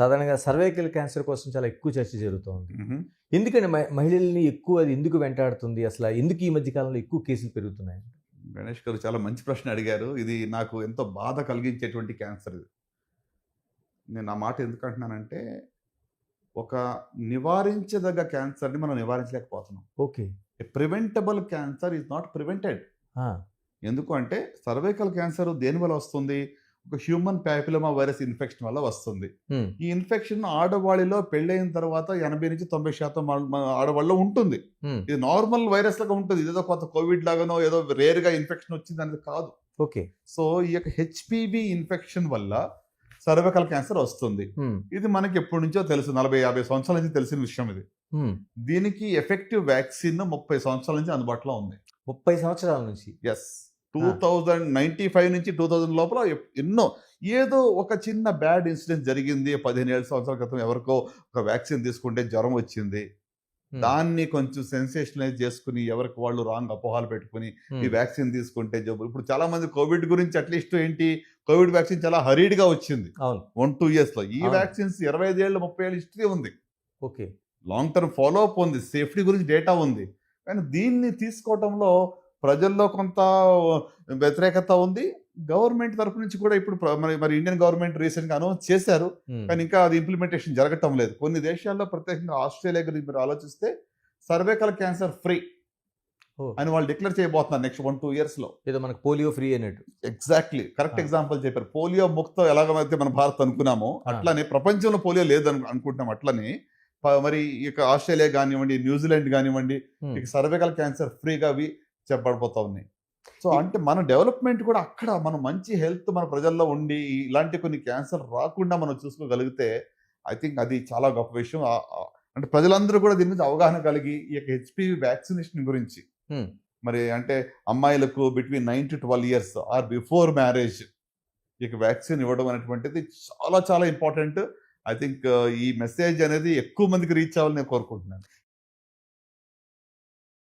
సాధారణంగా cervical cancer కోసం చాలా ఎక్కువ చర్చ జరుగుతోంది. మ్హూ. ఎందుకని మహిళల్ని ఎక్కువ అది ఎందుకు వెంటాడుతుంది? అసలు ఎందుకు ఈ మధ్య కాలంలో ఎక్కువ కేసులు పెరుగుతున్నాయి? గణేష్ గారు చాలా మంచి ప్రశ్న అడిగారు. ఇది నాకు ఎంతో బాధ కలిగించేటువంటి క్యాన్సర్ ఇది. నేను ఆ మాట ఎందుకు అంటున్నానంటే, ఒక నివారించదగ్గ క్యాన్సర్ని మనం నివారించలేకపోతున్నాం. Okay. Preventable cancer is not prevented. ఆ, ఎందుకు అంటే సర్వైకల్ క్యాన్సర్ దేని వల్ల వస్తుంది? ఒక హ్యూమన్ ప్యాపిలోమా వైరస్ ఇన్ఫెక్షన్ వల్ల వస్తుంది. హ్మ్, ఈ ఇన్ఫెక్షన్ ఆడవాళ్ళలో పెళ్ళైన తర్వాత 80-90% ఆడవాళ్ళలో ఉంటుంది. హ్మ్, ఇది నార్మల్ వైరస్ లాగా ఉంటుంది. ఇదేదో కొత్త కోవిడ్ లాగానో ఏదో రేర్గా ఇన్ఫెక్షన్ వచ్చింది అనేది కాదు. ఓకే. సో ఈ యొక్క హెచ్పివి ఇన్ఫెక్షన్ వల్ల సర్వైకల్ క్యాన్సర్ వస్తుంది. హ్మ్, ఇది మనకి ఎప్పటి నుంచో తెలుసు, 40-50 సంవత్సరాల నుంచి తెలిసిన విషయం ఇది. హ్మ్. దీనికి ఎఫెక్టివ్ వ్యాక్సిన్ 30 సంవత్సరాల నుంచి అందుబాటులో ఉంది. 30 సంవత్సరాల నుంచి. ఎస్. 2095 నుంచి 2000 లోపల ఎన్నో ఏదో ఒక చిన్న బ్యాడ్ ఇన్సిడెంట్ జరిగింది 15 సంవత్సరాల క్రితం, ఎవరికో ఒక వ్యాక్సిన్ తీసుకుంటే జ్వరం వచ్చింది, హ్మ్, దాన్ని కొంచెం సెన్సేషనలైజ్ చేసుకుని ఎవరికి వాళ్ళు రాంగ్ అపోహాలు పెట్టుకుని ఈ హ్మ్. వ్యాక్సిన్ తీసుకుంటే జబ్బు. ఇప్పుడు చాలా మంది కోవిడ్ గురించి అట్లీస్ట్ ఏంటి, కోవిడ్ వ్యాక్సిన్ చాలా హరీడ్గా వచ్చింది అవును. 1-2 yearsలో. ఈ అవును. వ్యాక్సిన్స్ 25 ఏళ్ళు 30 ఏళ్ళు హిస్టరీ ఉంది, okay. Long term follow up ఉంది, సేఫ్టీ గురించి డేటా ఉంది. కానీ దీన్ని తీసుకోవడంలో ప్రజల్లో కొంత వ్యతిరేకత ఉంది. గవర్నమెంట్ తరపు నుంచి కూడా ఇప్పుడు మరి ఇండియన్ గవర్నమెంట్ రీసెంట్గా అనౌన్స్ చేశారు, హ్మ్, కానీ ఇంకా అది ఇంప్లిమెంటేషన్ జరగటం లేదు. కొన్ని దేశాల్లో ప్రత్యేకంగా ఆస్ట్రేలియా గురించి మీరు ఆలోచిస్తే సర్వైకల్ క్యాన్సర్ ఫ్రీ ఓ, అని వాళ్ళు డిక్లేర్ చేయబోతున్నారు నెక్స్ట్ 1-2 yearsలో. ఏదో మనకు పోలియో ఫ్రీ అన్నట్టు. ఎగ్జాక్ట్లీ కరెక్ట్ ఆ. ఎగ్జాంపుల్ చెప్పారు. పోలియో ముక్త ఎలాగైతే మన భారత్ అనుకున్నామో అట్లానే ప్రపంచంలో పోలియో లేదని అనుకుంటున్నాం. అట్లనే మరి ఇక ఆస్ట్రేలియా కానివ్వండి, న్యూజిలాండ్ కానివ్వండి, హ్మ్. ఇక సర్వైకల్ క్యాన్సర్ ఫ్రీగా అవి చెప్పబడిపోతా ఉన్నాయి. సో అంటే మన డెవలప్మెంట్ కూడా అక్కడ మనం మంచి హెల్త్ మన ప్రజల్లో ఉండి ఇలాంటి కొన్ని క్యాన్సర్ రాకుండా మనం చూసుకోగలిగితే ఐ థింక్ అది చాలా గొప్ప విషయం. అంటే ప్రజలందరూ కూడా దీని మీద అవగాహన కలిగి ఈ యొక్క హెచ్పివి వ్యాక్సినేషన్ గురించి హ్మ్. మరి అంటే అమ్మాయిలకు between 9 to 12 years are before marriage ఇక వ్యాక్సిన్ ఇవ్వడం అనేటువంటిది చాలా చాలా ఇంపార్టెంట్. ఐ థింక్ ఈ మెసేజ్ అనేది ఎక్కువ మందికి రీచ్ అవ్వాలని నేను కోరుకుంటున్నాను.